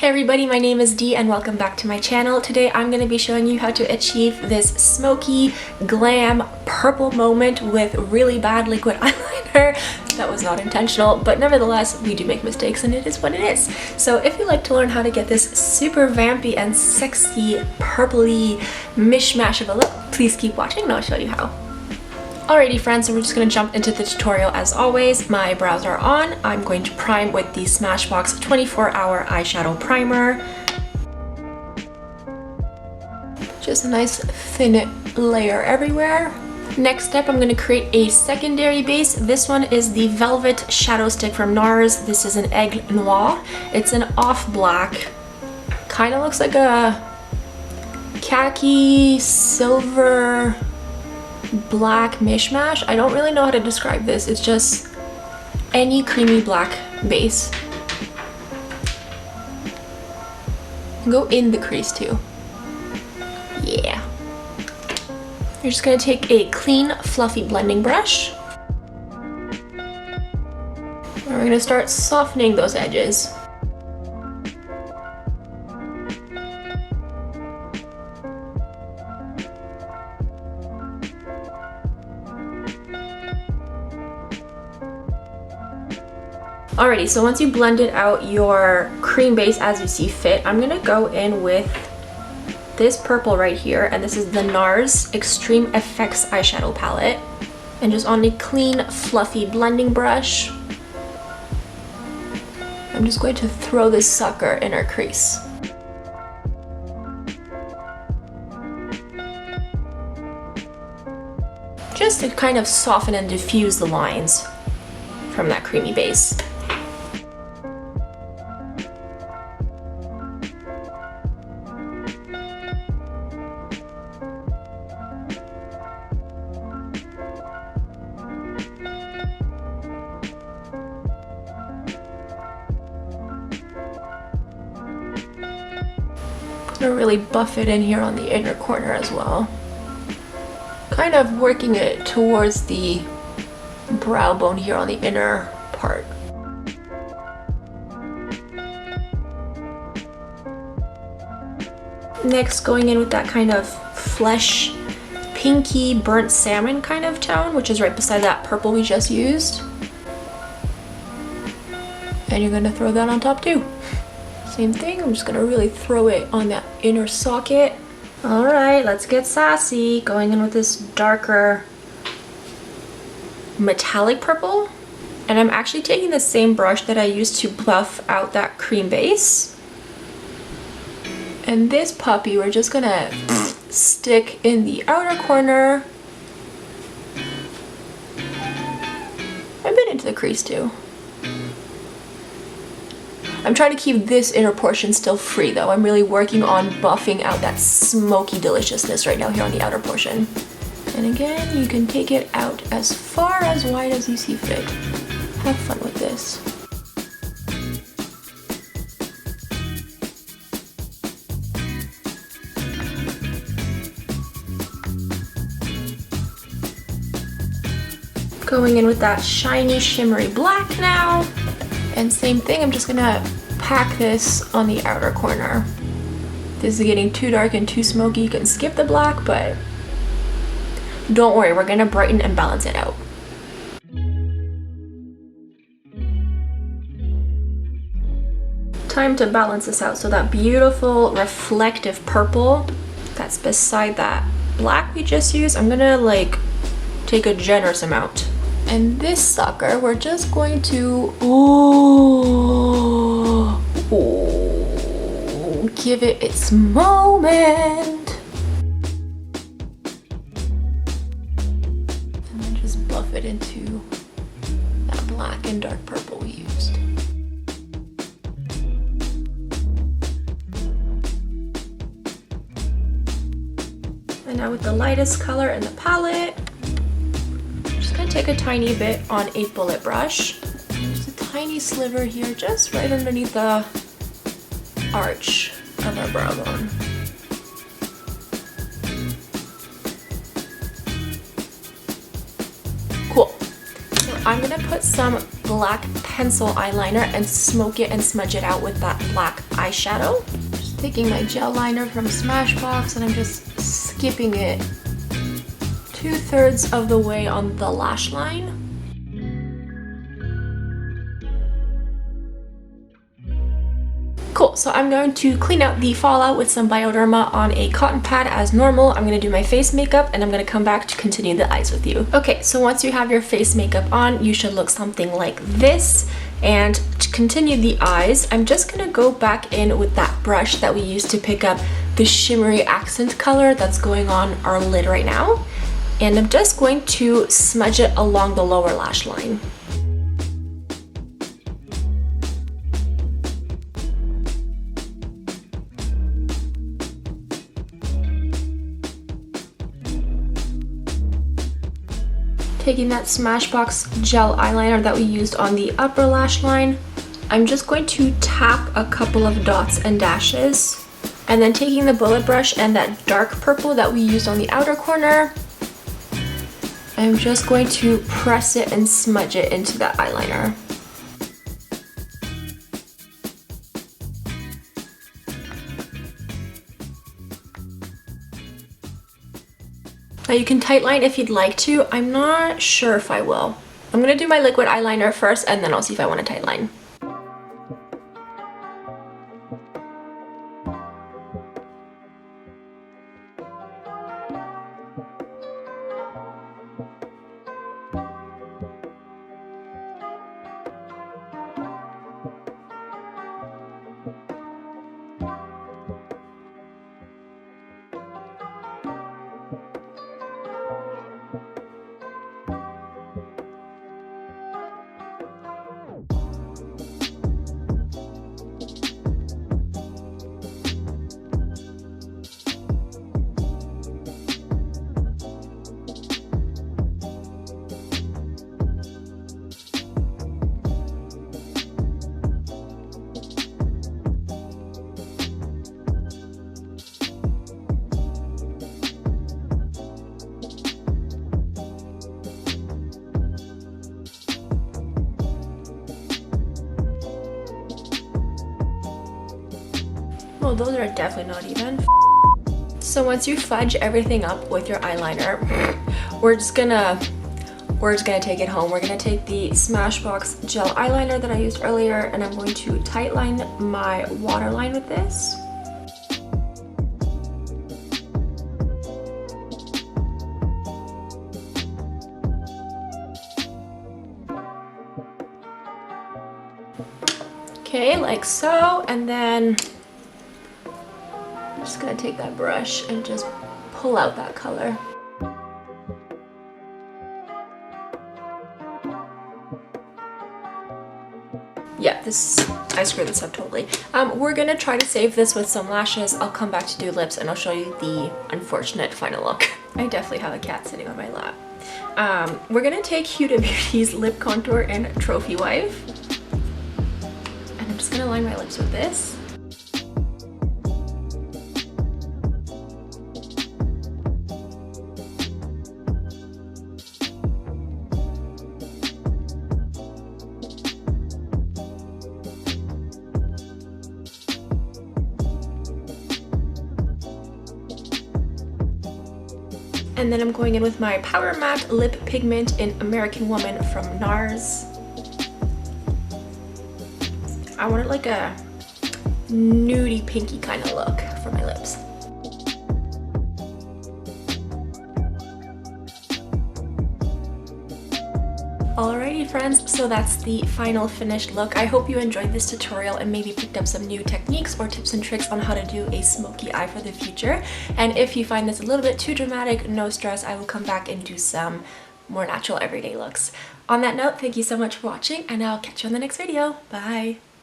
Hey everybody, my name is Dee and welcome back to my channel. Today I'm going to be showing you how to achieve this smoky, glam, purple moment with really bad liquid eyeliner. That was not intentional, but nevertheless, we do make mistakes and it is what it is. So if you'd like to learn how to get this super vampy and sexy, purpley mishmash of a look, please keep watching and I'll show you how. Alrighty friends, so we're just going to jump into the tutorial as always. My brows are on. I'm going to prime with the Smashbox 24-hour eyeshadow primer. Just a nice thin layer everywhere. Next step, I'm going to create a secondary base. This one is the Velvet Shadow Stick from Nars. This is an Aigle Noir. It's an off black. Kind of looks like a khaki, silver, black mishmash. I don't really know how to describe this. It's just any creamy black base. Go in the crease too. Yeah. You're just gonna take a clean, fluffy blending brush. And we're gonna start softening those edges. Alrighty, so once you blended out your cream base as you see fit, I'm gonna go in with this purple right here, and this is the Nars Extreme Effects eyeshadow palette. And just on a clean, fluffy blending brush, I'm just going to throw this sucker in our crease. Just to kind of soften and diffuse the lines from that creamy base. I'm gonna really buff it in here on the inner corner as well. Kind of working it towards the brow bone here on the inner part. Next, going in with that kind of flesh, pinky, burnt salmon kind of tone, which is right beside that purple we just used. And you're gonna throw that on top too. Same thing, I'm just gonna really throw it on that inner socket. All right, let's get sassy. Going in with this darker metallic purple. And I'm actually taking the same brush that I used to buff out that cream base. And this puppy, we're just gonna stick in the outer corner. A bit into the crease too. I'm trying to keep this inner portion still free though. I'm really working on buffing out that smoky deliciousness right now here on the outer portion. And again, you can take it out as far as wide as you see fit. Have fun with this. Going in with that shiny, shimmery black now. And same thing, I'm just gonna pack this on the outer corner. This is getting too dark and too smoky. You can skip the black, but don't worry, we're gonna brighten and balance it out. Time to balance this out. So that beautiful reflective purple that's beside that black we just used, I'm gonna like take a generous amount. And this sucker, we're just going to give it its moment. And then just buff it into that black and dark purple we used. And now with the lightest color in the palette, take a tiny bit on a bullet brush. There's a tiny sliver here just right underneath the arch of our brow bone. Cool. So I'm gonna put some black pencil eyeliner and smoke it and smudge it out with that black eyeshadow. Just taking my gel liner from Smashbox and I'm just skipping it 2/3 of the way on the lash line. Cool, so I'm going to clean out the fallout with some Bioderma on a cotton pad as normal. I'm going to do my face makeup and I'm going to come back to continue the eyes with you. Okay, so once you have your face makeup on, you should look something like this. And to continue the eyes, I'm just going to go back in with that brush that we used to pick up the shimmery accent color that's going on our lid right now. And I'm just going to smudge it along the lower lash line. Taking that Smashbox gel eyeliner that we used on the upper lash line, I'm just going to tap a couple of dots and dashes. And then taking the bullet brush and that dark purple that we used on the outer corner, I'm just going to press it and smudge it into that eyeliner. Now you can tightline if you'd like to. I'm not sure if I will. I'm gonna do my liquid eyeliner first and then I'll see if I want to tightline. Well, those are definitely not even. So once you fudge everything up with your eyeliner, we're just gonna take it home. We're gonna take the Smashbox gel eyeliner that I used earlier and I'm going to tightline my waterline with this. Okay, like so, and then I'm just gonna take that brush and just pull out that color. Yeah, I screwed this up totally. We're gonna try to save this with some lashes. I'll come back to do lips and I'll show you the unfortunate final look. I definitely have a cat sitting on my lap. We're gonna take Huda Beauty's lip contour in Trophy Wife. And I'm just gonna line my lips with this. And then I'm going in with my Powder Matte Lip Pigment in American Woman from Nars. I wanted like a nudie pinky kind of look for my lips. Alrighty friends, so that's the final finished look. I hope you enjoyed this tutorial and maybe picked up some new techniques or tips and tricks on how to do a smoky eye for the future. And if you find this a little bit too dramatic, no stress, I will come back and do some more natural everyday looks. On that note, thank you so much for watching and I'll catch you on the next video. Bye!